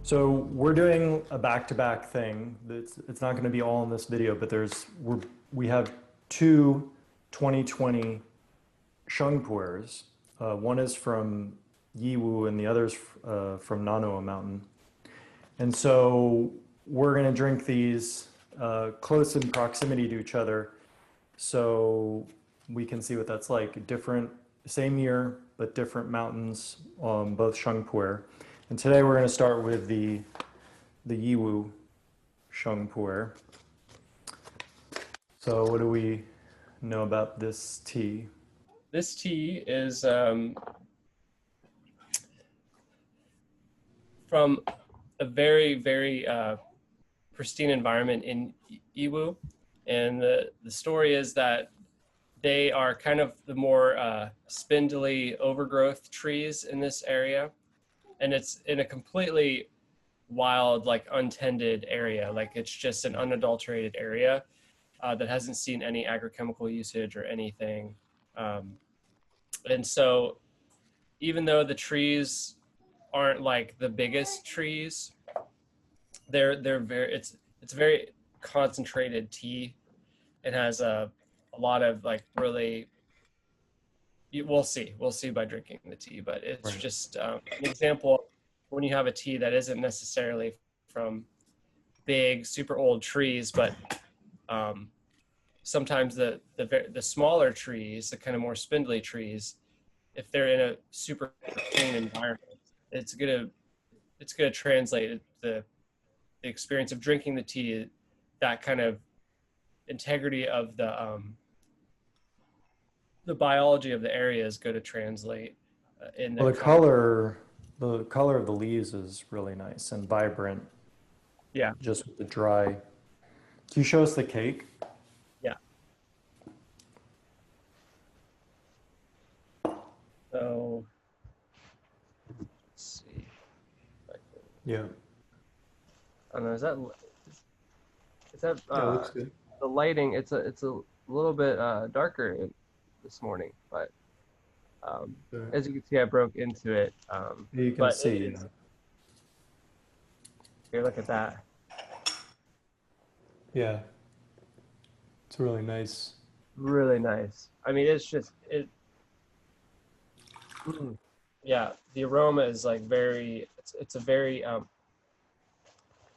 So we're doing a back-to-back thing. It's not going to be all in this video, but we have two 2020 Sheng Puerhs. One is from Yiwu and the other's from Nanoa Mountain. And so we're going to drink these close in proximity to each other so we can see what that's like. Different, same year, but different mountains, both Sheng Puerh. And today we're going to start with the Yiwu Sheng Puerh. So what do we know about this tea? This tea is from a very, very pristine environment in Yiwu. And the story is that they are kind of the more spindly overgrowth trees in this area. And it's in a completely wild, like untended area. Like it's just an unadulterated area that hasn't seen any agrochemical usage or anything. And so even though the trees aren't like the biggest trees, they're very, it's very concentrated tea. It has a lot of like really, we'll see by drinking the tea, but it's Right. just an example when you have a tea that isn't necessarily from big, super old trees, but sometimes the smaller trees, the kind of more spindly trees, if they're in a super clean environment, it's gonna translate the experience of drinking the tea, that kind of integrity of the biology of the area is going to translate in Well, the color of the leaves is really nice and vibrant. Yeah. Just with the dry. Can you show us the cake? Yeah. So let's see. Yeah. I don't know. Is that Yeah, it looks good. the lighting? It's a little bit darker this morning, but as you can see, I broke into it. You can see. Here, look at that. Yeah. It's really nice. Really nice. I mean, it's just yeah, the aroma is like very, it's a very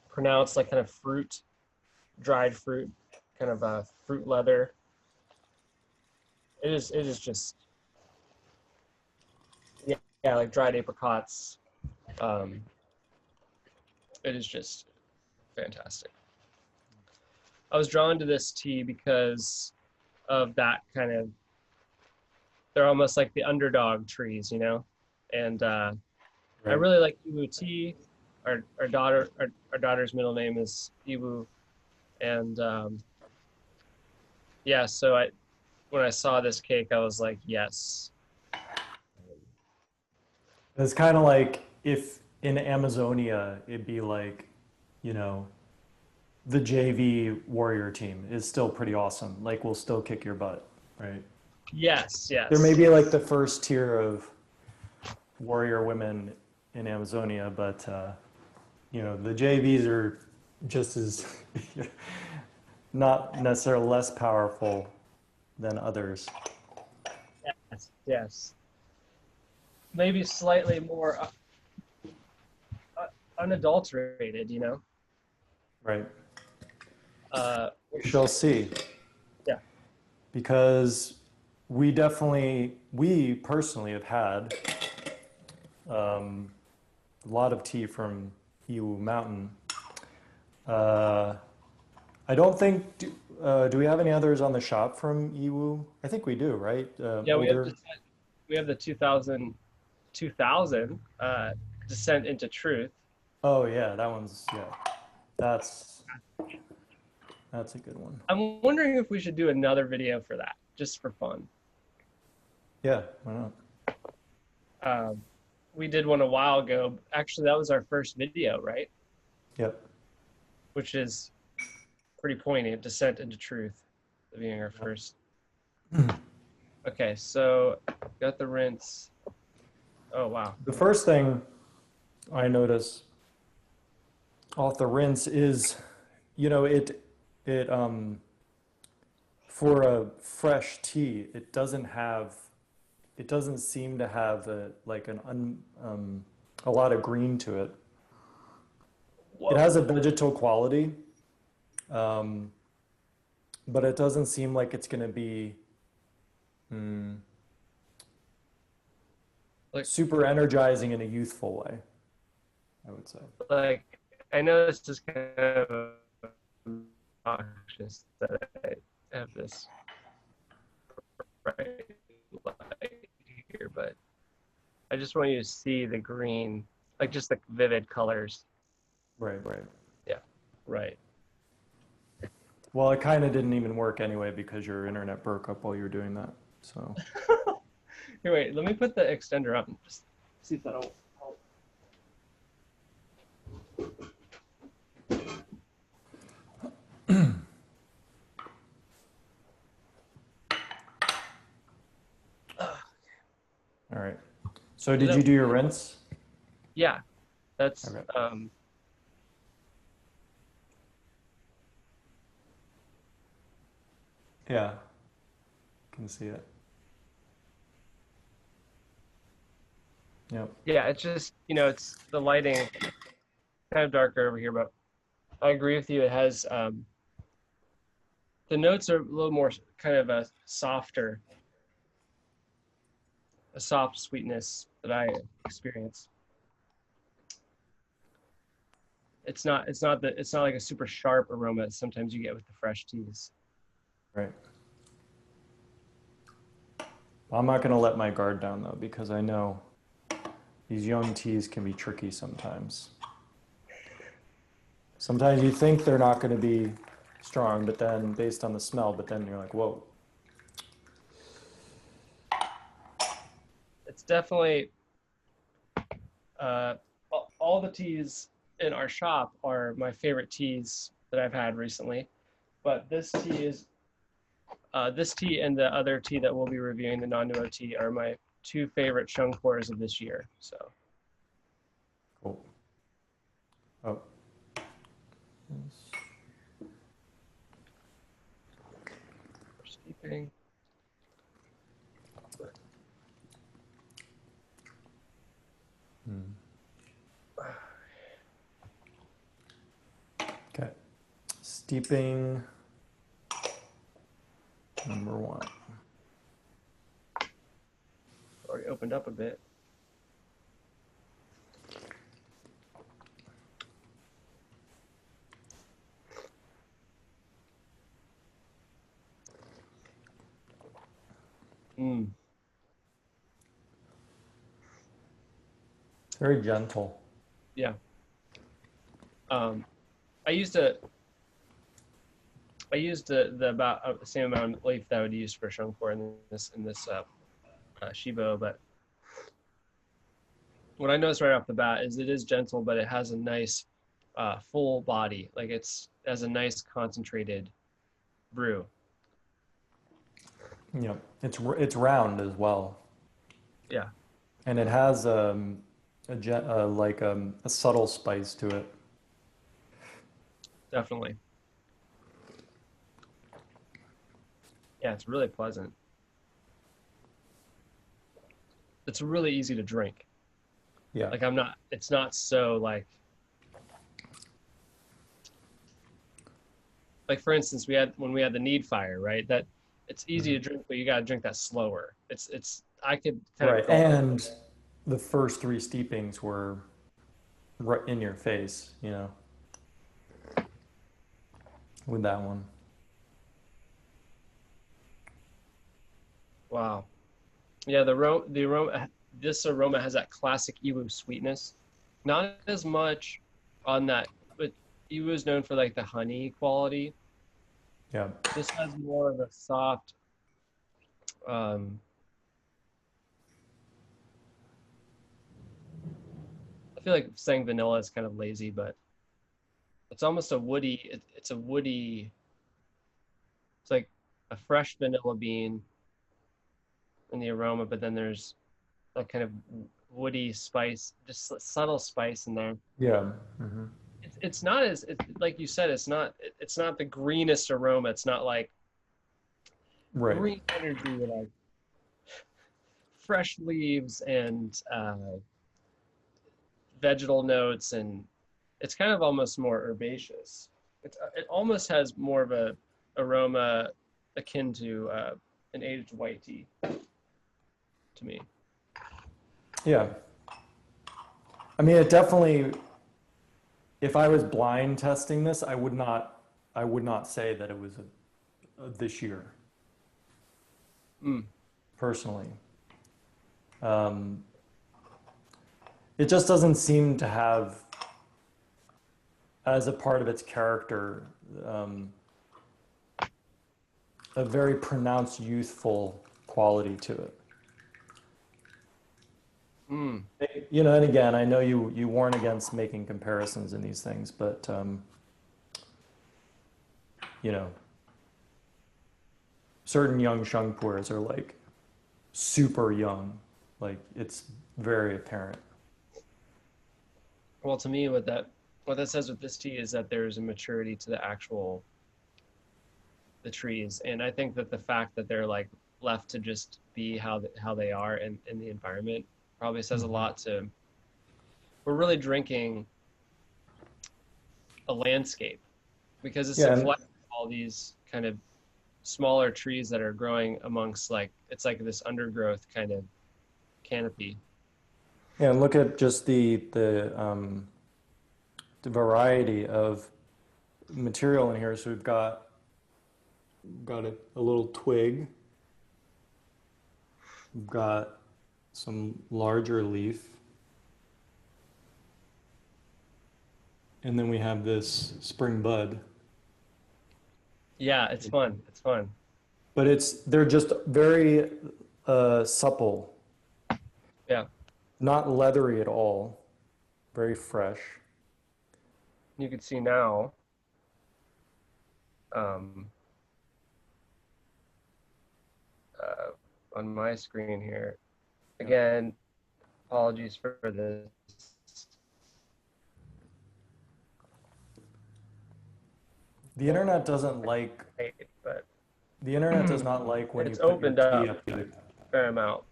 pronounced, like kind of fruit, dried fruit, kind of fruit leather. It is just, yeah, like dried apricots. It is just fantastic. I was drawn to this tea because of that kind of, they're almost like the underdog trees, you know? And Right. I really like Yiwu tea. Our daughter's middle name is Yiwu. And yeah, so when I saw this cake, I was like, yes. It's kind of like if in Amazonia, it'd be like, you know, the JV warrior team is still pretty awesome. Like, we'll still kick your butt, right? Yes, yes. There may be like the first tier of warrior women in Amazonia, but, you know, the JVs are just as, not necessarily less powerful than others. Yes, yes. Maybe slightly more unadulterated, you know? Right. We Which, shall see. yeah. Because we personally have had a lot of tea from Yiwu Mountain. I don't think, do we have any others on the shop from Yiwu? I think we do, right? Yeah, Older. we have the 2000 Descent into Truth. Oh yeah, that one's, yeah. That's a good one. I'm wondering if we should do another video for that, just for fun. Yeah, why not? We did one a while ago. Actually, that was our first video, right? Yep. Which is pretty poignant, Descent into Truth, being our first. Okay, so got the rinse. Oh, wow. The first thing I notice off the rinse is, you know, it for a fresh tea, it doesn't seem to have a lot of green to it. It Whoa. has a vegetal quality, um, but it doesn't seem like it's going to be Like, super energizing in a youthful way, I would say. like I know this is kind of obnoxious that I have this bright light here, but I just want you to see the green, like just the vivid colors. Right, right. Yeah, right. Well, it kind of didn't even work anyway because your internet broke up while you were doing that. So, Here, wait, let me put the extender up and just see if that'll help. all right. So, did you do your rinse? Yeah, that's Okay. Yeah, can see it. Yep. yeah, it's just, it's the lighting kind of darker over here, but I agree with you. It has the notes are a little more kind of a soft sweetness that I experience. It's not like a super sharp aroma that sometimes you get with the fresh teas. Right. I'm not going to let my guard down though, because I know these young teas can be tricky sometimes. Sometimes you think they're not going to be strong, but then based on the smell, but then you're like, whoa. It's definitely uh, all the teas in our shop are my favorite teas that I've had recently. But this tea and the other tea that we'll be reviewing, the non-duo tea, are my two favorite Sheng Puerhs of this year. So Cool. Oh. for steeping. Okay. Steeping number 1. Already opened up a bit. Mm. It's very gentle. Yeah. I used a I used the about the same amount of leaf that I would use for Sheng Puerh in this Shibo, but what I noticed right off the bat is it is gentle, but it has a nice full body. Like has a nice concentrated brew. Yep. It's round as well, Yeah, and it has a subtle spice to it. definitely. Yeah, it's really pleasant. It's really easy to drink. Yeah. Like it's not so like for instance, when we had the need fire, right? That it's easy to drink, but you got to drink that slower. I could kind of Right. gulp it. And the first 3 steepings were right in your face, with that one. Wow. Yeah, the aroma, this aroma has that classic Yiwu sweetness. Not as much on that, but Yiwu is known for like the honey quality. Yeah. This has more of a soft, um, I feel like saying vanilla is kind of lazy, but it's almost a woody, it's a woody, it's like a fresh vanilla bean in the aroma, but then there's that kind of woody spice, just subtle spice in there. Yeah. Hmm. it's not as like you said, it's not the greenest aroma. It's not like Right. green energy with like fresh leaves and vegetal notes, and it's kind of almost more herbaceous. It almost has more of a aroma akin to an aged white tea to me. Yeah. I mean, it definitely, if I was blind testing this, I would not say that it was this year, Mm. personally. It just doesn't seem to have, as a part of its character, a very pronounced youthful quality to it. Mm. You know, and again, I know you warn against making comparisons in these things, but you know, certain young Sheng Puerhs are like super young, like it's very apparent. Well, to me, what that says with this tea is that there's a maturity to the trees, and I think that the fact that they're like left to just be how they are in the environment probably says a lot to. We're really drinking a landscape because it's Yeah, a collection of all these kind of smaller trees that are growing amongst like it's like this undergrowth kind of canopy. yeah, and look at just the variety of material in here. So we've got a little twig. We've got some larger leaf. And then we have this spring bud. Yeah, it's fun. It's fun. But they're just very supple, Yeah, not leathery at all, very fresh. you can see now. Um, on my screen here. Again, apologies for this. The internet doesn't like, But the internet does not like when you it's put your opened tea up up to the, a fair amount.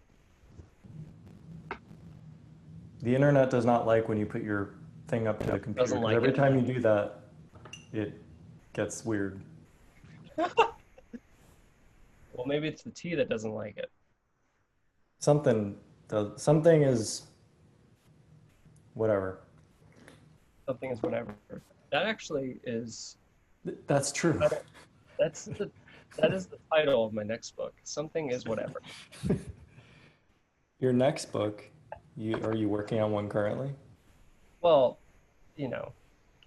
the internet does not like when you put your thing up to the computer. Doesn't 'Cause like every it. time you do that, it gets weird. Well, maybe it's the tea that doesn't like it. Something is whatever. Something is whatever. That actually is. That's true. That's the. That is the title of my next book. Something is whatever. Your next book, are you working on one currently? Well, you know,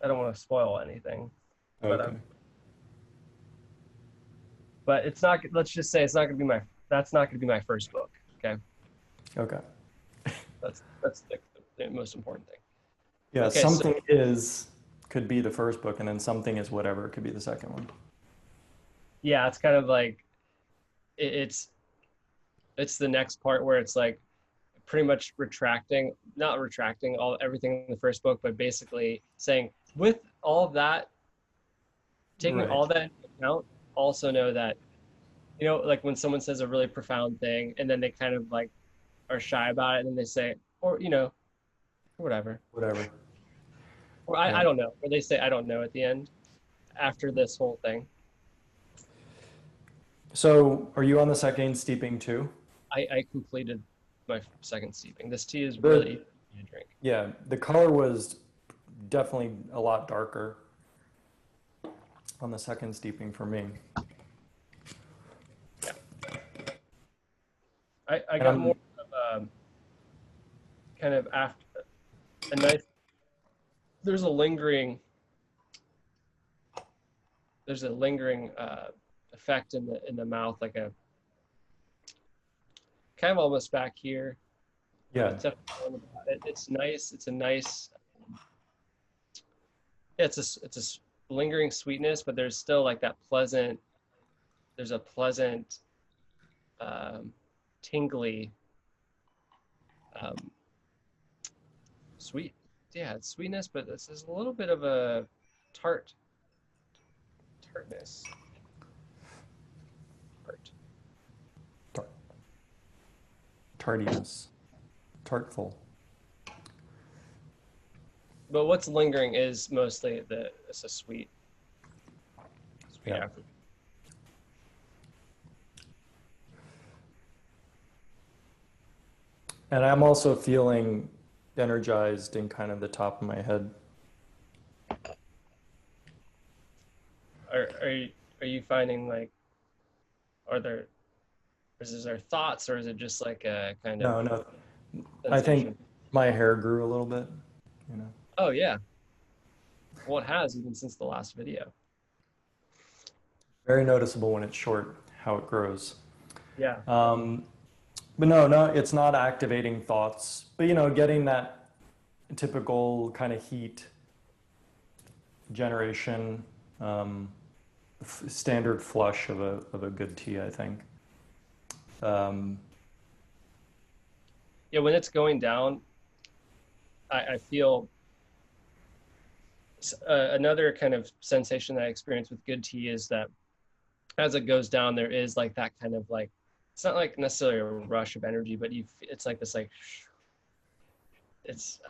I don't want to spoil anything, Okay. but it's not. Let's just say it's not going to be my. That's not going to be my first book. Okay. Okay. That's the most important thing. Yeah, Okay, something is could be the first book, and then something is whatever could be the second one. Yeah, it's kind of like it's the next part where it's like pretty much not retracting everything in the first book, but basically saying with all of that, taking Right. all that into account, also know that, you know, like when someone says a really profound thing and then they kind of like are shy about it and then they say, or, you know, whatever. Whatever. Or Yeah. I don't know. Or they say, I don't know at the end after this whole thing. So, are you on the second steeping too? I completed my second steeping. This tea is really easy to drink. Yeah, the color was definitely a lot darker on the second steeping for me. Yeah. I got more of kind of after a nice. There's a lingering effect in the mouth, like a kind of almost back here. Yeah. It's nice. It's a nice. It's a lingering sweetness, but there's still like that pleasant. There's a pleasant, tingly, sweet yeah, it's sweetness, but this is a little bit of a tartness. Tart. Tart, tardiness, tartful. But what's lingering is mostly it's a sweet Yeah. after. And I'm also feeling energized in kind of the top of my head. Are you finding like, is there thoughts, or is it just like a kind of No, I sensation? think my hair grew a little bit, you know. Oh yeah. Well, it has even since the last video. Very noticeable when it's short, how it grows. Yeah. But no, it's not activating thoughts, but you know, getting that typical kind of heat generation, standard flush of a good tea, I think. Yeah, when it's going down, I feel another kind of sensation that I experience with good tea is that as it goes down, there is like that kind of like, it's not like necessarily a rush of energy, but it's like this like, it's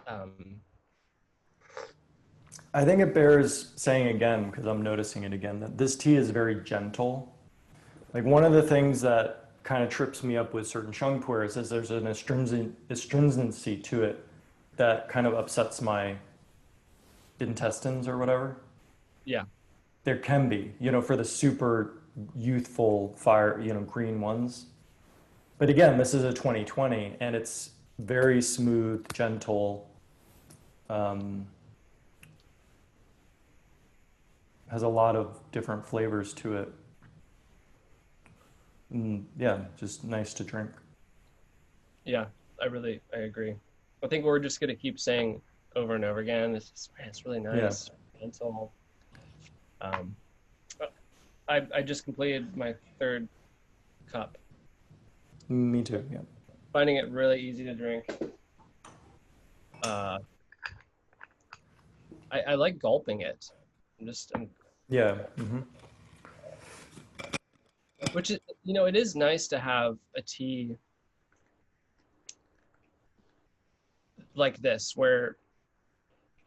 I think it bears saying again, because I'm noticing it again, that this tea is very gentle. Like one of the things that kind of trips me up with certain Sheng Puerhs is there's an astringency to it that kind of upsets my intestines or whatever. yeah, There can be, you know, for the super youthful fire, you know, green ones. But again, this is a 2020 and it's very smooth, gentle, has a lot of different flavors to it. Yeah, just nice to drink. yeah, I agree. I think we're just gonna keep saying over and over again, it's really Yeah, nice, gentle. Um, I just completed my third cup. me too. Yeah. Finding it really easy to drink. Uh, I like gulping it. I'm Yeah. Mm-hmm. which is, you know, it is nice to have a tea like this where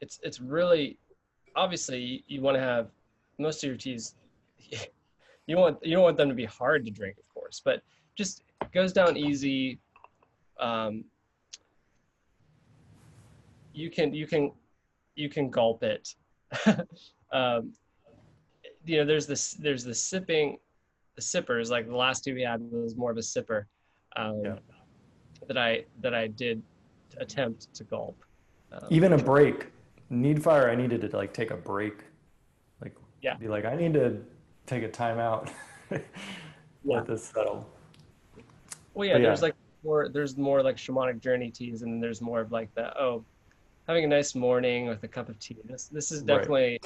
it's really obviously you want to have most of your teas. You don't want them to be hard to drink, of course, but just goes down easy. Um, you can gulp it. um, you know, there's the sipping, the sippers. Like the last two we had was more of a sipper, Yeah. um, that I did attempt to gulp. Even a Which break. Need fire, I needed to like take a break. Like yeah, be like, I need to take a time out. yeah. Let this settle. Well, yeah. But yeah, There's more like shamanic journey teas, and then there's more of like the having a nice morning with a cup of tea. This is right. definitely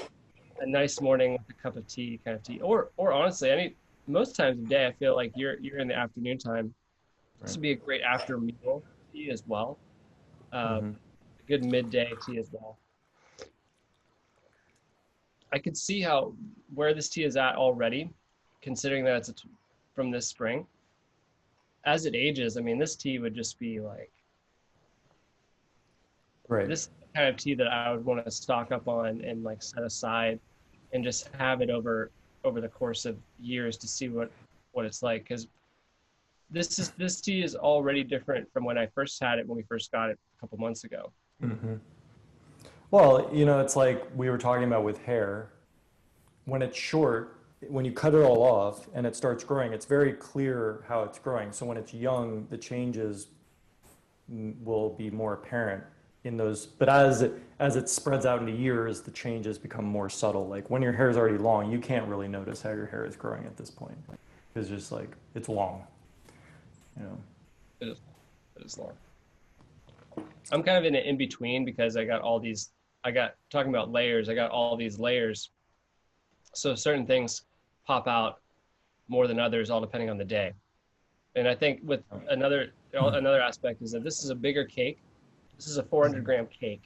a nice morning with a cup of tea kind of tea. Or honestly, most times of day I feel like you're in the afternoon time. This Right. would be a great after meal tea as well. A Mm-hmm. good midday tea as well. I could see how where this tea is at already, considering that from this spring. As it ages, I mean, this tea would just be like Right. this kind of tea that I would want to stock up on and like set aside and just have it over the course of years to see what it's like. Because this tea is already different from when I first had it when we first got it a couple months ago. Mm-hmm. Well, you know, it's like we were talking about with hair. When it's short, when you cut it all off and it starts growing, it's very clear how it's growing. So when it's young, the changes will be more apparent in those. But as it spreads out into years, the changes become more subtle. Like when your hair is already long, you can't really notice how your hair is growing at this point. It's just like it's long, you know. It is it is long. I'm kind of in an in between because I got talking about layers. I got all these layers. So certain things pop out more than others, all depending on the day. And I think with another aspect is that this is a bigger cake. This is a 400 gram cake.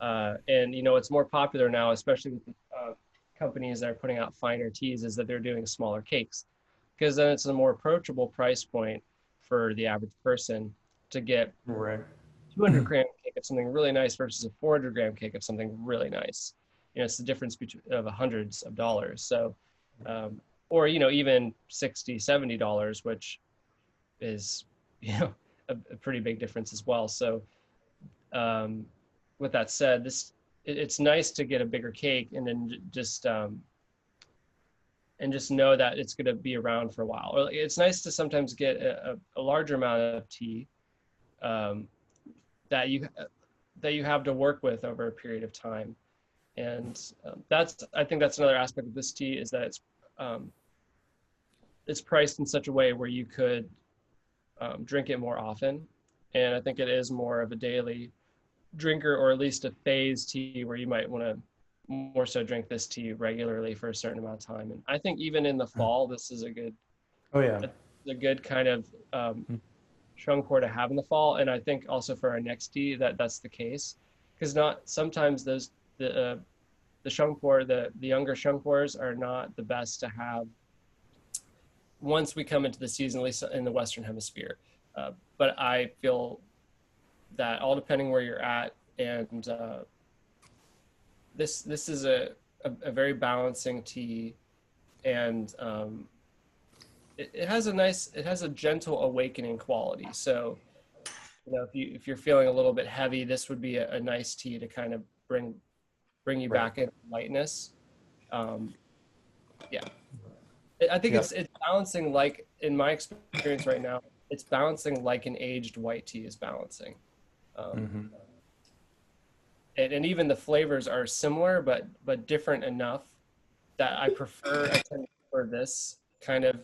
And you know, it's more popular now, especially with companies that are putting out finer teas, is that they're doing smaller cakes, because then it's a more approachable price point for the average person to get Right. 200-gram cake of something really nice versus a 400-gram cake of something really nice. You know, it's the difference between of hundreds of dollars. So, or you know, even $60, $70, which is, you know, a pretty big difference as well. So, with that said, it's nice to get a bigger cake and then just know that it's going to be around for a while. Or it's nice to sometimes get a larger amount of tea um, that you have to work with over a period of time. And I think that's another aspect of this tea, is that it's priced in such a way where you could drink it more often. And I think it is more of a daily drinker, or at least a phase tea, where you might want to more so drink this tea regularly for a certain amount of time. And I think even in the fall, this is Oh yeah. a good kind of Sheng Puerh to have in the fall. And I think also for our next tea that's the case, because not sometimes the Sheng Puerh, the younger Sheng Puerhs are not the best to have once we come into the season, at least in the Western Hemisphere. But I feel that all depending where you're at, and this is a very balancing tea, and it has a gentle awakening quality. So, you know, if you're feeling a little bit heavy, this would be a nice tea to kind of bring you Right. back into lightness. Yeah, I think Yeah. it's balancing, like in my experience right now, it's balancing like an aged white tea is balancing. Mm-hmm. And even the flavors are similar, but different enough that I tend to prefer this kind of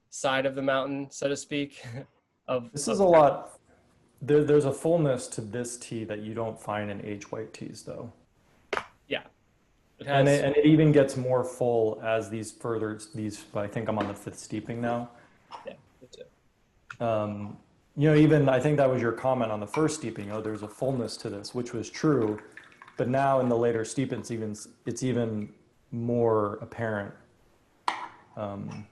side of the mountain, so to speak, This is of a lot. There's a fullness to this tea that you don't find in aged white teas, though. yeah, it And has. it even gets more full as I think I'm on the fifth steeping now. Yeah, me too. You know, even I think that was your comment on the first steeping. Oh, there's a fullness to this, which was true, but now in the later steep, it's even more apparent. Um,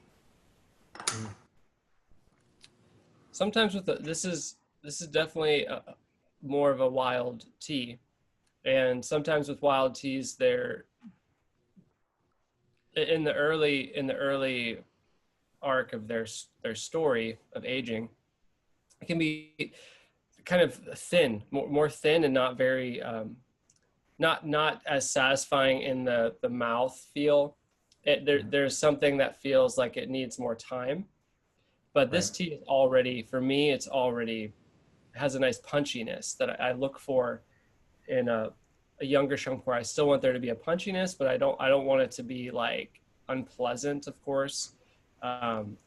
Sometimes this is definitely more of a wild tea, and sometimes with wild teas, they're in the early arc of their story of aging. It can be kind of thin, more thin, and not very not as satisfying in the mouth feel. There's something that feels like it needs more time. But right. this tea is already, for me, it's already has a nice punchiness that I look for in a younger Sheng Puerh. I still want there to be a punchiness, but I don't want it to be like unpleasant, of course. Um,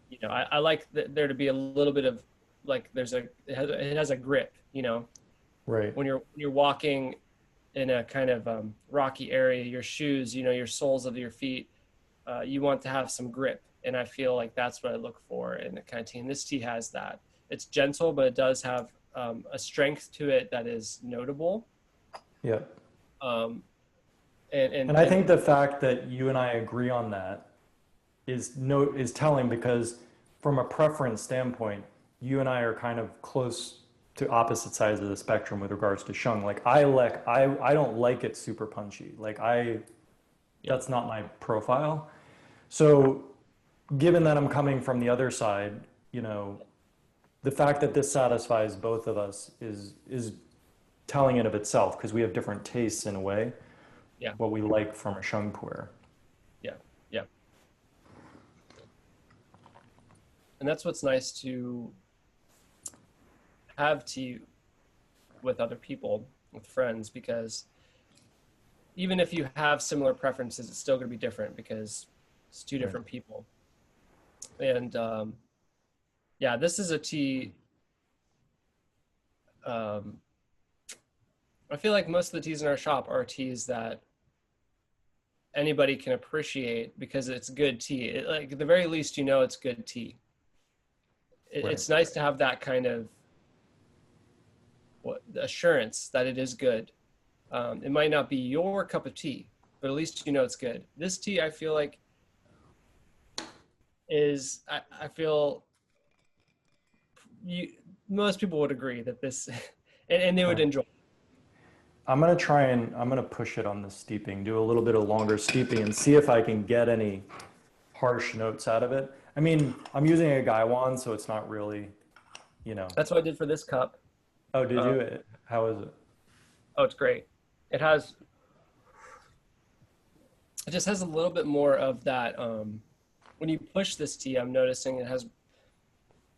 you know, I like there to be a little bit of like it has a grip, you know, Right. when you're walking in a kind of rocky area, your shoes, you know, your soles of your feet, you want to have some grip. And I feel like that's what I look for in the kind of tea. And this tea has that. It's gentle, but it does have a strength to it that is notable. Yeah. Um, And I think the fact that you and I agree on that is telling, because from a preference standpoint, you and I are kind of close to opposite sides of the spectrum with regards to Sheng. Like I don't like it super punchy. yeah, That's not my profile. So given that I'm coming from the other side, you know, the fact that this satisfies both of us is telling it of itself, because we have different tastes in a way, yeah, what we like from a Sheng Puerh. yeah, yeah. And that's what's nice to have tea with other people, with friends, because even if you have similar preferences, it's still going to be different because it's two Right. different people. And yeah, this is a tea. Um, I feel like most of the teas in our shop are teas that anybody can appreciate because it's good tea. Like at the very least, you know it's good tea. Right. It's nice to have that kind of assurance that it is good. It might not be your cup of tea, but at least you know it's good. This tea, I feel like, I feel you most people would agree that this, and they would Right. enjoy. I'm gonna push it on the steeping, do a little bit of longer steeping and see if I can get any harsh notes out of it. I mean, I'm using a Gaiwan, so it's not really, you know. That's what I did for this cup. Oh, did Um, you? How is it? oh, it's great. It has, it just has a little bit more of that. When you push this tea, I'm noticing it has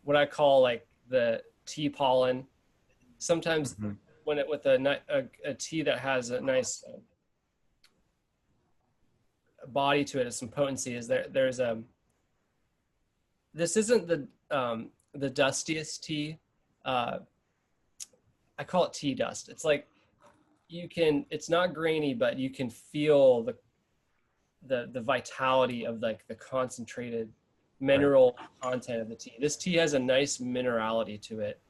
what I call like the tea pollen. Sometimes Mhm. when it with a tea that has a nice body to it, some potency, is there's this isn't the dustiest tea. Uh, I call it tea dust. It's like it's not grainy, but you can feel the vitality of like the concentrated Right. mineral content of the tea. This tea has a nice minerality to it.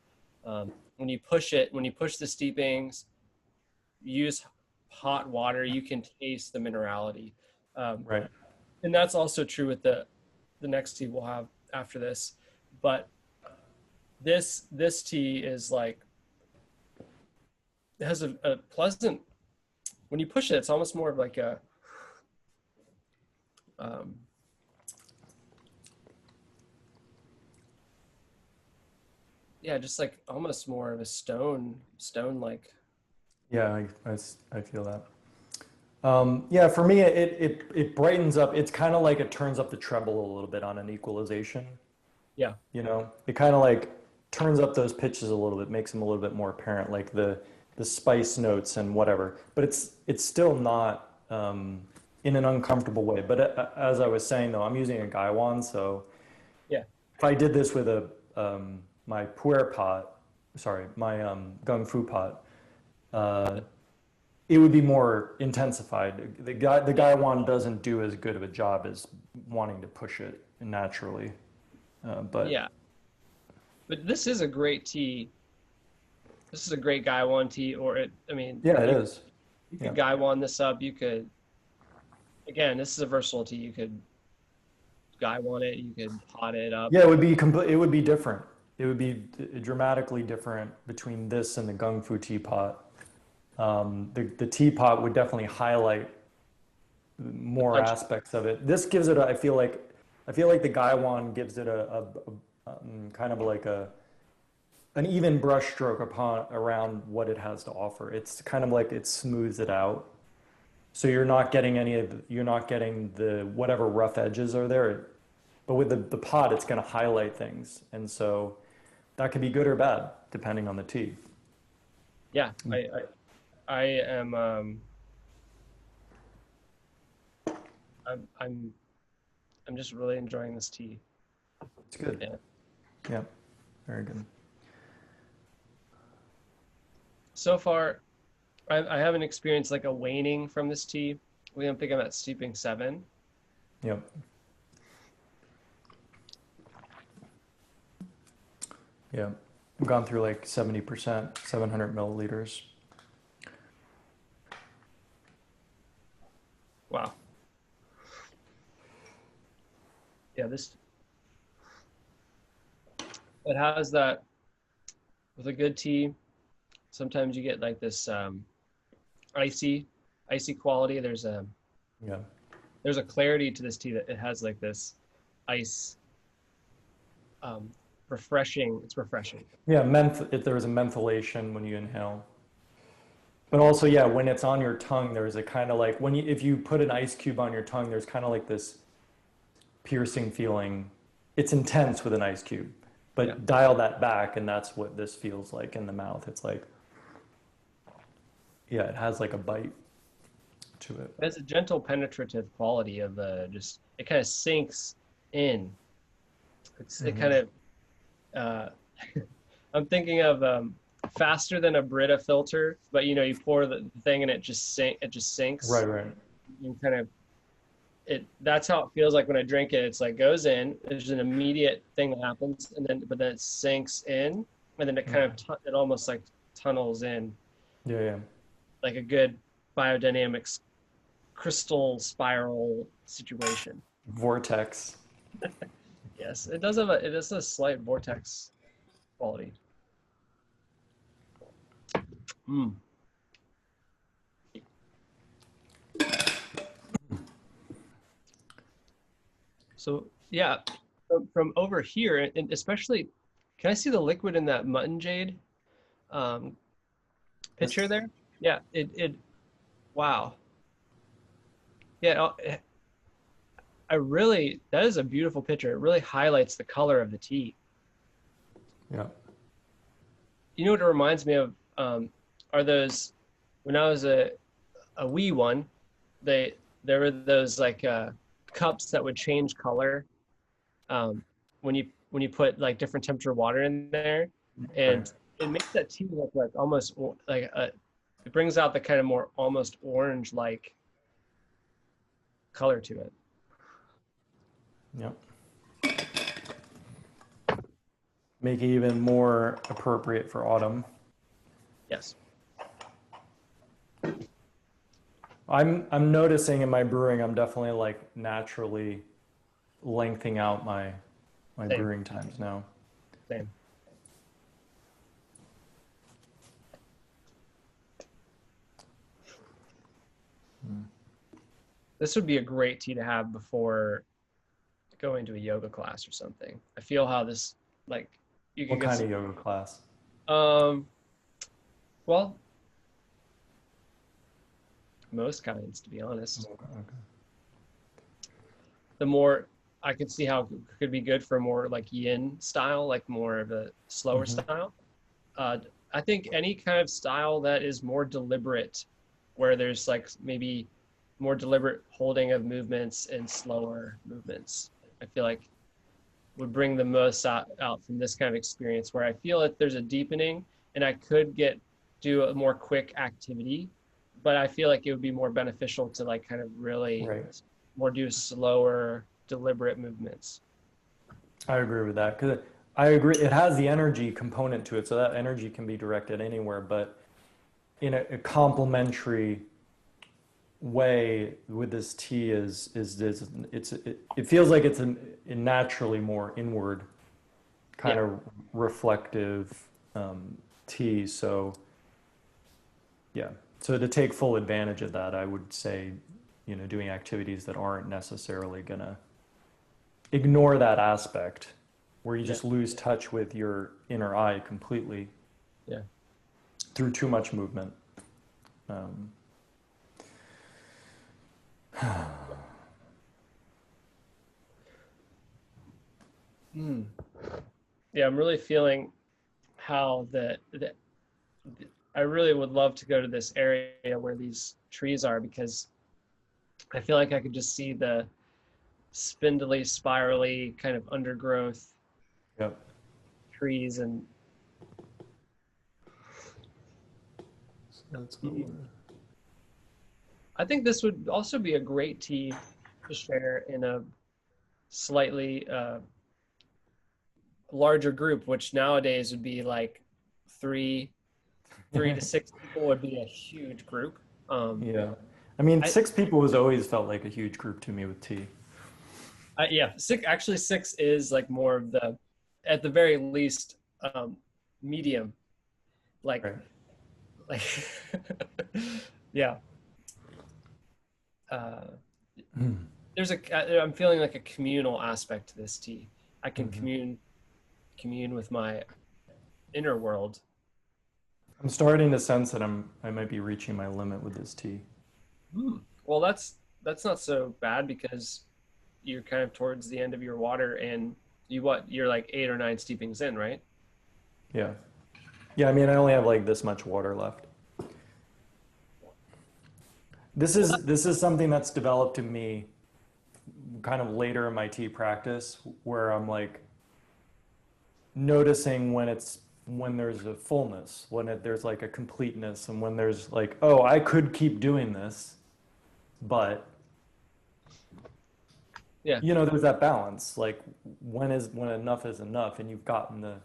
When you push it, when you push the steepings, use hot water, you can taste the minerality. Um, Right. and that's also true with the next tea we'll have after this. But this tea is like it has a pleasant when you push it. It's almost more of like a um, yeah, just like almost more of a stone like. Yeah, I feel that. Yeah, for me, it brightens up. It's kind of like it turns up the treble a little bit on an equalization. Yeah, You know, it kind of like turns up those pitches a little bit, makes them a little bit more apparent, like the spice notes and whatever. But it's still not in an uncomfortable way. But as I was saying though, I'm using a Gaiwan, so yeah, if I did this with a my puer pot, sorry, my Gong Fu pot, uh, it would be more intensified. The Gaiwan doesn't do as good of a job as wanting to push it naturally. But yeah. But this is a great tea. This is a great Gaiwan tea, or it. I mean, yeah, it is. you Yeah. could Gaiwan this up. You could again. This is a versatile tea. You could Gaiwan it. You could pot it up. Yeah, it would be complete. It would be different. It would be dramatically different between this and the Gung Fu teapot. The teapot would definitely highlight The more punch. aspects of it. This gives it. I feel like the Gaiwan gives it kind of like an even brush stroke upon around what it has to offer. It's kind of like it smooths it out. So you're not getting you're not getting the whatever rough edges are there. But with the pot, it's going to highlight things. And so that could be good or bad, depending on the tea. Yeah, I am. I'm I'm just really enjoying this tea. It's good. Yeah. Yeah, very good. So far, I haven't experienced like a waning from this tea. I'm thinking about steeping 7. Yep. Yeah. I've gone through like 70%, 700 milliliters. Wow. Yeah, this it has that with a good tea. Sometimes you get like this icy, icy quality. Yeah. There's a clarity to this tea that it has like this ice, um, refreshing. It's refreshing. Yeah, there is a menthylation when you inhale. But also, yeah, when it's on your tongue, there's a kind of like if you put an ice cube on your tongue, there's kind of like this piercing feeling. It's intense with an ice cube, Yeah, but dial that back, and that's what this feels like in the mouth. It's like, yeah, it has like a bite to it. it has a gentle penetrative quality of just it kind of sinks in. It Hmm. kind of uh, I'm thinking of faster than a Brita filter, but you know you pour the thing and it just sinks. Right, right. You kind of it that's how it feels like when I drink it. It's like goes in, there's an immediate thing that happens, and then it sinks in, and then it kind of Mhm. it almost like tunnels in. Yeah, yeah. like a good biodynamics crystal spiral situation. Vortex. Yes, it does have it is a slight vortex quality. Mm. So yeah, from over here, and especially, can I see the liquid in that mutton jade um, picture Yes. there? Yeah, wow. Yeah, I really, that is a beautiful picture. It really highlights the color of the tea. Yeah. You know what it reminds me of? Are those, when I was a wee one, they there were those like cups that would change color when you put like different temperature water in there, Right. and it makes that tea look like almost like a, it brings out the kind of more almost orange like color to it. Yep. Make it even more appropriate for autumn. Yes. I'm noticing in my brewing, I'm definitely like naturally lengthening out my Same. brewing times now. Same. This would be a great tea to have before going to a yoga class or something. I feel how this, like, you can What get kind some, of yoga class? um, well, most kinds, to be honest. Okay. The more I could see how it could be good for more like yin style, like more of a slower Hmm. style. Uh, I think any kind of style that is more deliberate, where there's like maybe more deliberate holding of movements and slower movements, I feel like would bring the most out from this kind of experience, where I feel that there's a deepening and I could do a more quick activity, but I feel like it would be more beneficial to like kind of really Right. more do slower, deliberate movements. I agree with that because I agree it has the energy component to it, so that energy can be directed anywhere, but in a complementary way with this tea is this it feels like it's a naturally more inward kind Yeah, of reflective tea. So yeah, so to take full advantage of that, I would say, doing activities that aren't necessarily gonna ignore that aspect, where you yeah, just lose touch with your inner eye completely yeah. through too much movement. Um, Mm. Yeah, I'm really feeling how I really would love to go to this area where these trees are, because I feel like I could just see the spindly, spirally kind of undergrowth yep. trees. And So let's go. I think this would also be a great tea to share in a slightly larger group, which nowadays would be like three, 3 to 6 people would be a huge group. Yeah. I mean, I, 6 people has always felt like a huge group to me with tea. yeah, six is like more of the, at the very least, medium, like, Right. like, yeah. Uh, I'm feeling like a communal aspect to this tea. I can Hmm. commune with my inner world. I'm starting to sense that I might be reaching my limit with this tea. Well, that's not so bad, because you're kind of towards the end of your water, and you're like 8 or 9 steepings in, right? Yeah. Yeah, I mean, I only have like this much water left. This Well, is this is something that's developed in me kind of later in my tea practice, where I'm like noticing when there's a fullness, there's like a completeness, and when there's like, oh, I could keep doing this, but yeah, there's that balance. Like when enough is enough, and you've gotten the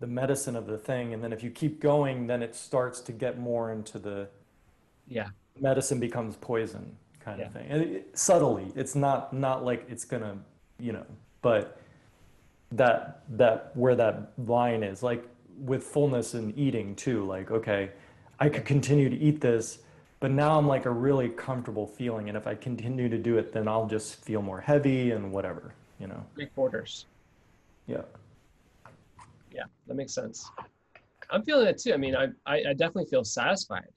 medicine of the thing, and then if you keep going, then it starts to get more into the Yeah. medicine becomes poison kind of Yeah. thing. And subtly, it's not like it's gonna, you know, but that where that line is, like with fullness and eating too, like, okay, I Yeah. could continue to eat this, but now I'm like a really comfortable feeling. And if I continue to do it, then I'll just feel more heavy and whatever, you know? 3/4. Yeah. Yeah, that makes sense. I'm feeling it too. I mean, I definitely feel satisfied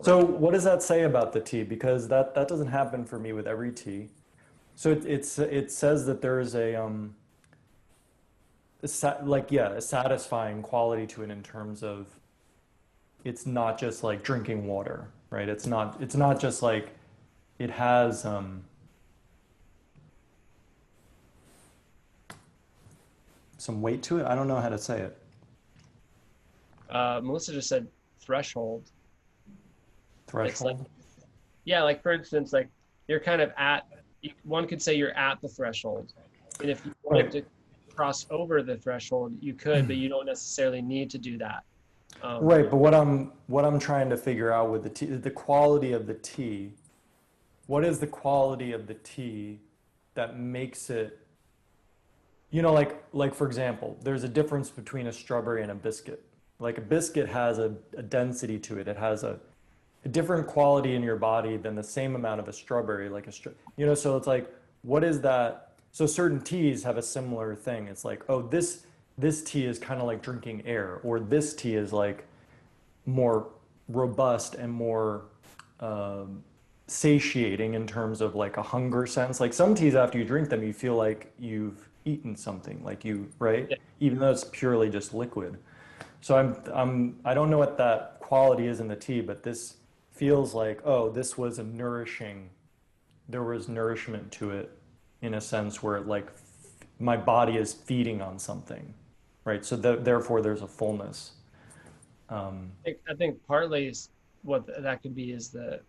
So already. what does that say about the tea? Because that doesn't happen for me with every tea. So it says that there is like, yeah, a satisfying quality to it in terms of it's not just like drinking water, right? It's not just like it has some weight to it. I don't know how to say it. Melissa just said threshold. It's like, Threshold. yeah, like for instance, like you're kind of at, one could say you're at the threshold. And if you wanted Right. to cross over the threshold, you could, but you don't necessarily need to do that. Um, Right, but what I'm trying to figure out with the tea, the quality of the tea. What is the quality of the tea that makes it, like for example, there's a difference between a strawberry and a biscuit. Like a biscuit has a density to it. It has a different quality in your body than the same amount of a strawberry, like so it's like, what is that? So certain teas have a similar thing. It's like, oh, this tea is kind of like drinking air, or this tea is like more robust and more um, satiating in terms of like a hunger sense. Like some teas, after you drink them, you feel like you've eaten something, like right? yeah, Even though it's purely just liquid. So I don't know what that quality is in the tea, but this feels like, oh, this was a nourishing, there was nourishment to it in a sense where it like my body is feeding on something, right? So therefore there's a fullness. Um, I think partly what that could be is the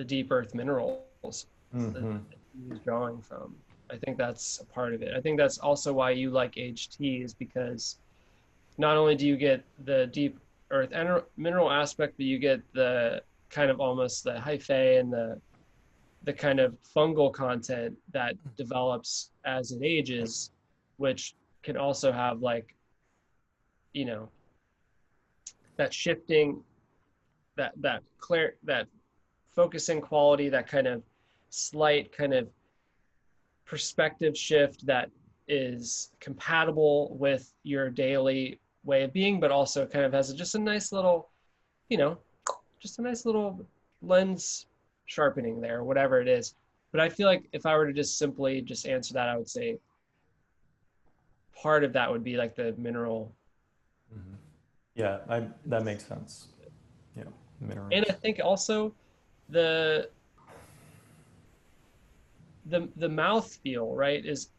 deep earth minerals that mhm. he's drawing from. I think that's a part of it. I think that's also why you like aged tea, is because not only do you get the deep earth mineral aspect, but you get the kind of almost the hyphae and the kind of fungal content that develops as it ages, which can also have like, you know, that shifting, that focusing quality, that kind of slight kind of perspective shift that is compatible with your daily way of being, but also kind of has just a nice little, you know, just a nice little lens sharpening there, whatever it is. But I feel like if I were to just simply just answer that, I would say part of that would be like the mineral. Mhm. Yeah, that makes sense. Yeah, And I minerals. think also the the mouth feel, right, is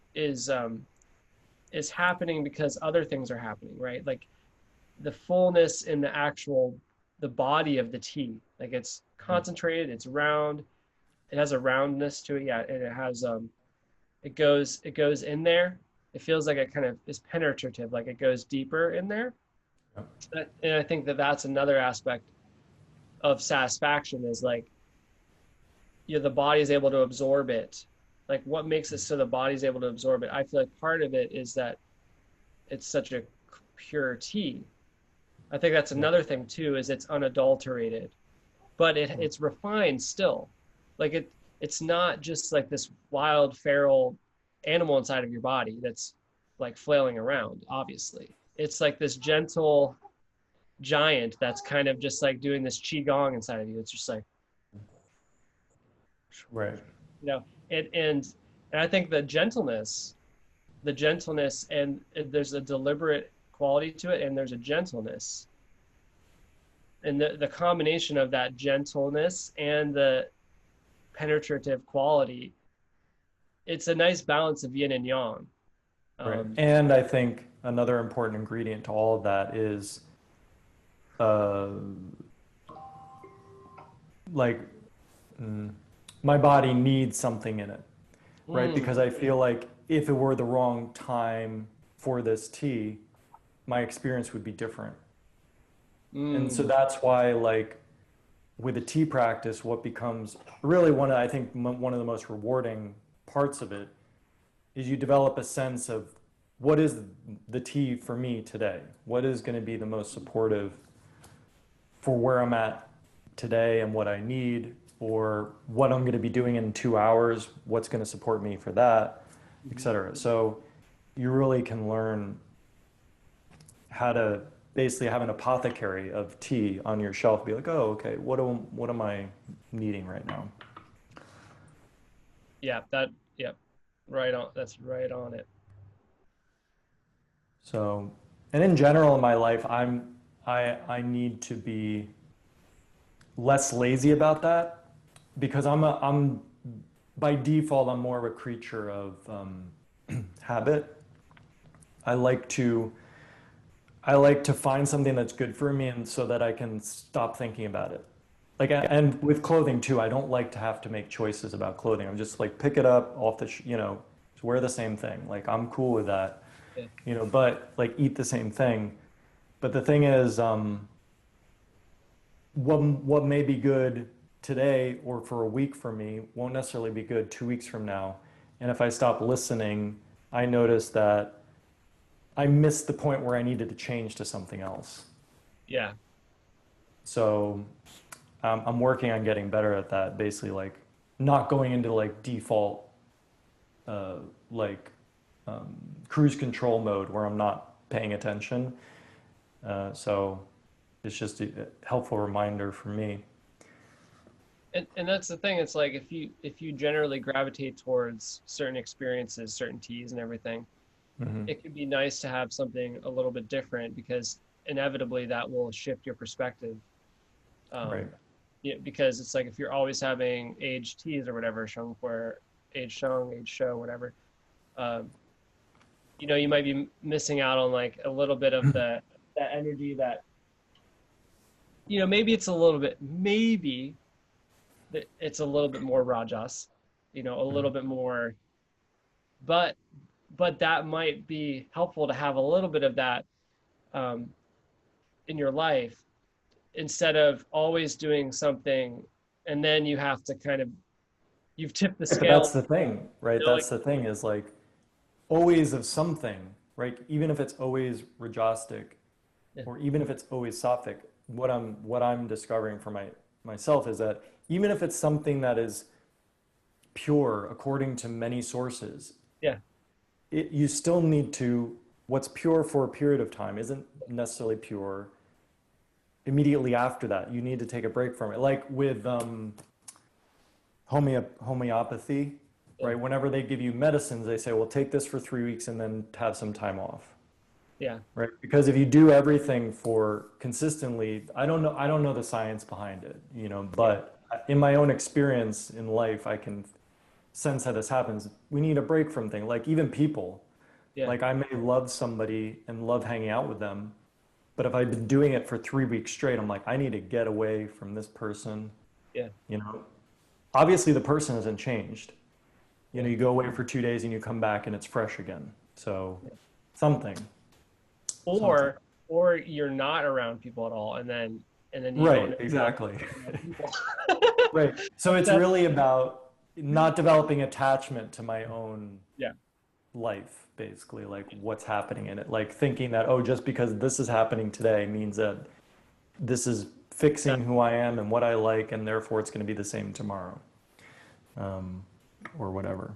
happening because other things are happening, right? Like the fullness in the body of the tea. Like it's Mhm. concentrated, it's round, it has a roundness to it, yeah, and it goes in there. It feels like it kind of is penetrative, like it goes deeper in there. Yeah. And I think that that's another aspect of satisfaction, is like, the body is able to absorb it. Like what makes it so the body's able to absorb it? I feel like part of it is that it's such a pure tea. I think that's Yeah. another thing too, is it's unadulterated, but Mm. it's refined still. Like it's not just like this wild feral animal inside of your body that's like flailing around, obviously. It's like this gentle giant that's kind of just like doing this qigong inside of you. It's just like, Right. you know, and I think the gentleness and there's a deliberate quality to it, and there's a gentleness, and the combination of that gentleness and the penetrative quality, it's a nice balance of yin and yang. Right. um And I think another important ingredient to all of that is uh like mm, my body needs something in it, right? mm, Because I feel like if it were the wrong time for this tea, my experience would be different. And so mm, that's why, like, with a tea practice, what becomes really I think one of the most rewarding parts of it is you develop a sense of what is the tea for me today? What is going to be the most supportive for where I'm at today and what I need, or what I'm going to be doing in 2 hours, what's going to support me for that, et cetera. So you really can learn how to basically have an apothecary of tea on your shelf. Be like, oh, okay, what am I needing right now? Yeah, right on. That's right on it. So, and in general in my life, I need to be less lazy about that because I'm by default I'm more of a creature of habit. I like to I like to find something that's good for me and so that I can stop thinking about it. Like, and with clothing too, I don't like to have to make choices about clothing. I'm just like, pick it up off the, just wear the same thing. Like, I'm cool with that, Yeah. but like eat the same thing. But the thing is, what may be good today or for a week for me won't necessarily be good 2 weeks from now. And if I stop listening, I notice that I missed the point where I needed to change to something else. Yeah. So I'm working on getting better at that, basically like not going into like default uh, like cruise control mode where I'm not paying attention. So it's just a helpful reminder for me. And that's the thing. It's like if you generally gravitate towards certain experiences, certain teas and everything, Hmm. it could be nice to have something a little bit different because inevitably that will shift your perspective. Right. Yeah, because it's like if you're always having aged teas or whatever, Sheng Puerh, aged Sheng, aged Show, whatever, um, you might be missing out on like a little bit of that energy that maybe it's a little bit more rajas, a little bit more, but that might be helpful to have a little bit of that um, in your life instead of always doing something and then you have to kind of you've tipped the But that's scale. the thing, right? Like That's the thing is like always of something, right? Even if it's always rajastic, yeah, or even if it's always sattvic, what I'm discovering for myself is that even if it's something that is pure according to many sources, yeah, you still need to, what's pure for a period of time isn't necessarily pure immediately after that. You need to take a break from it. Like with homeopathy, yeah, right? Whenever they give you medicines, they say, well, take this for 3 weeks and then have some time off. yeah, Right? Because if you do everything for consistently, I don't know the science behind it, yeah, but in my own experience in life, I can sense how this happens. We need a break from things, like even people. yeah, Like I may love somebody and love hanging out with them, but if I've been doing it for 3 weeks straight, I'm like, I need to get away from this person, yeah, you know. Obviously the person hasn't changed. yeah, You go away for 2 days and you come back and it's fresh again. So yeah. something, something. Or you're not around people at all and then you don't Right, know how to exactly. be around people. Right. So it's That's really about not developing attachment to my own yeah, life, basically, like what's happening in it. Like thinking that, oh, just because this is happening today means that this is yeah. fixing who I am and what I like, and therefore it's going to be the same tomorrow, um, or whatever.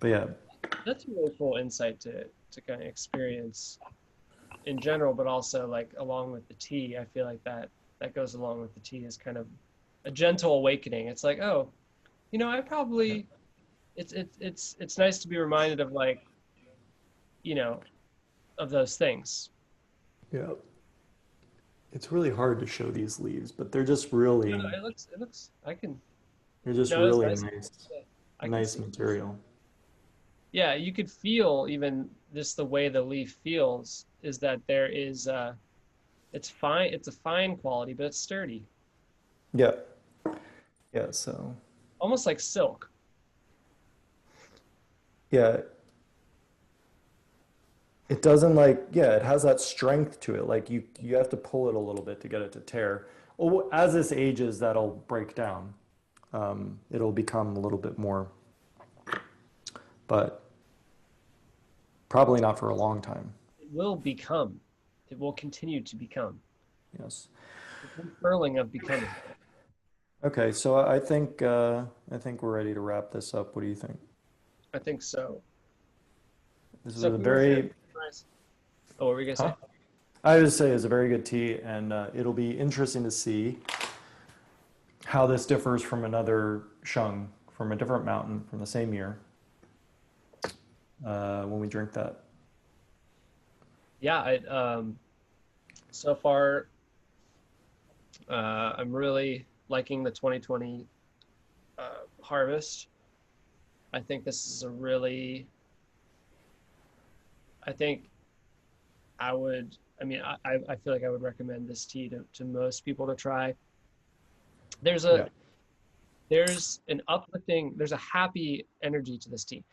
But yeah, That's a really cool insight to kind of experience in general, but also like along with the tea. I feel like that goes along with the tea is kind of a gentle awakening. It's like, oh, I yeah, probably it's nice to be reminded of like, you know, of those things. yeah. It's really hard to show these leaves, but No, no, it looks I can they're just no, it's really nice. nice, Yeah, I can nice see. material. Yeah, you could feel even just the way the leaf feels is that there is it's fine, it's a fine quality, but it's sturdy. Yeah, yeah. So Almost like silk. yeah, it doesn't like, yeah, it has that strength to it. Like you have to pull it a little bit to get it to tear. Well, as this ages, that'll break down. It'll become a little bit more, but probably not for a long time. It will become. It will continue to become. Yes. It's unfurling of becoming. Okay, so I think we're ready to wrap this up. What do you think? I think so. This was So a if we were to very, summarize, oh, what were we gonna say? huh? I would say it's a very good tea, and it'll be interesting to see how this differs from another sheng from a different mountain from the same year when we drink that. Yeah, so far, I'm really liking the 2020 harvest. I think this is a really, I think I mean, I feel like I would recommend this tea to most people to try. There's Yeah. a, there's an uplifting, there's a happy energy to this tea.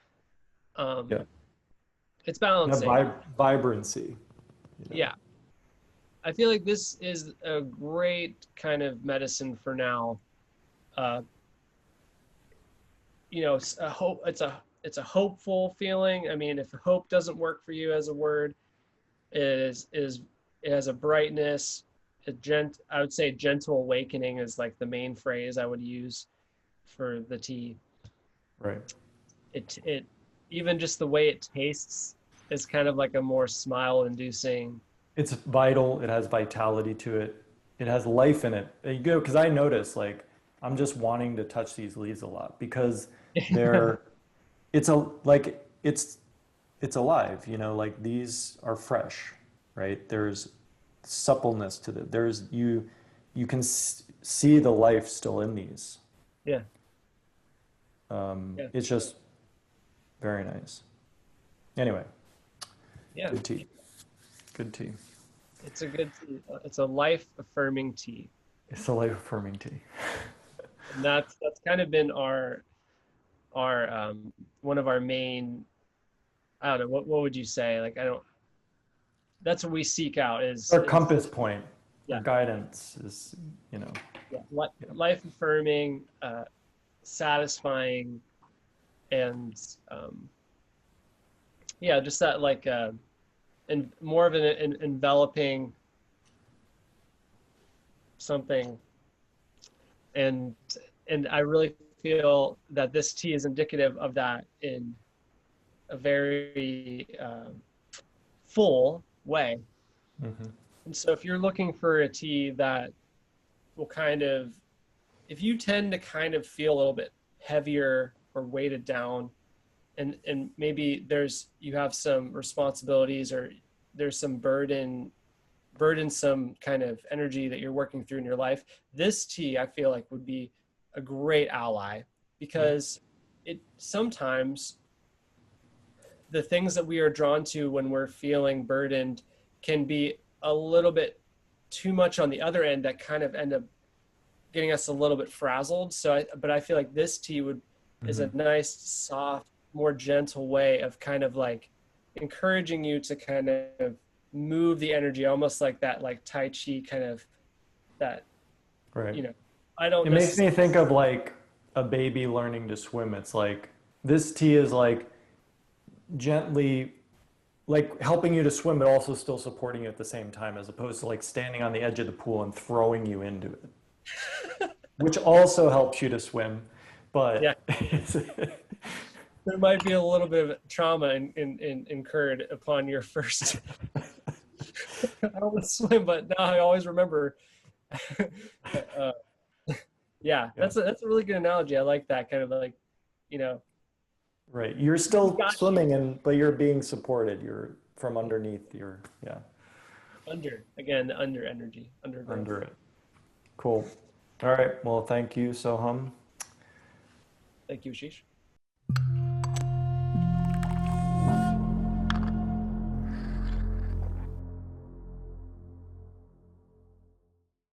Um, Yeah. it's Yeah, balancing. vibrancy, you know. Yeah. I feel like this is a great kind of medicine for now. Uh, a hope. It's a hopeful feeling. I mean, if hope doesn't work for you as a word, it has a brightness. I would say gentle awakening is like the main phrase I would use for the tea. Right. It even just the way it tastes is kind of like a more smile inducing. It's vital. It has vitality to it. It has life in it. You go, because I notice like I'm just wanting to touch these leaves a lot because they're it's a like it's alive, you know, like these are fresh, right? There's suppleness to it. There's you can see the life still in these. Yeah, yeah, It's just very nice. Anyway, yeah. good tea. Good tea. It's a good tea. It's a life affirming tea. It's a life affirming tea. And that's kind of been our one of our main, I don't know, what would you say? Like I don't that's what we seek out Our is compass point, our yeah, guidance is, you know, yeah. yeah, Life affirming, satisfying, and yeah, just that like and more of an enveloping something. And I really feel that this tea is indicative of that in a very full way. hmm, And so if you're looking for a tea that will kind of, if you tend to kind of feel a little bit heavier or weighted down, and maybe you have some responsibilities or there's some burdensome kind of energy that you're working through in your life, this tea I feel like would be a great ally yeah, because it sometimes the things that we are drawn to when we're feeling burdened can be a little bit too much on the other end that kind of end up getting us a little bit frazzled. But I feel like this tea is hmm, a nice, soft, more gentle way of kind of like encouraging you to kind of move the energy, almost like that, like Tai Chi kind of that, right. you know, I don't It makes me necessarily, think of like a baby learning to swim. It's like this tea is like gently like helping you to swim, but also still supporting you at the same time, as opposed to like standing on the edge of the pool and throwing you into it, which also helps you to swim. yeah, But it's, there might be a little bit of trauma incurred upon your first. I don't swim, but now I always remember. uh, yeah, yeah, that's a really good analogy. I like that kind of like, you know, right. You're we still got you swimming and but you're being supported. You're from underneath. You're yeah, under again, the under energy, undergrowth. under it. Cool. All right. Well, thank you, Soham. Thank you, Ashish.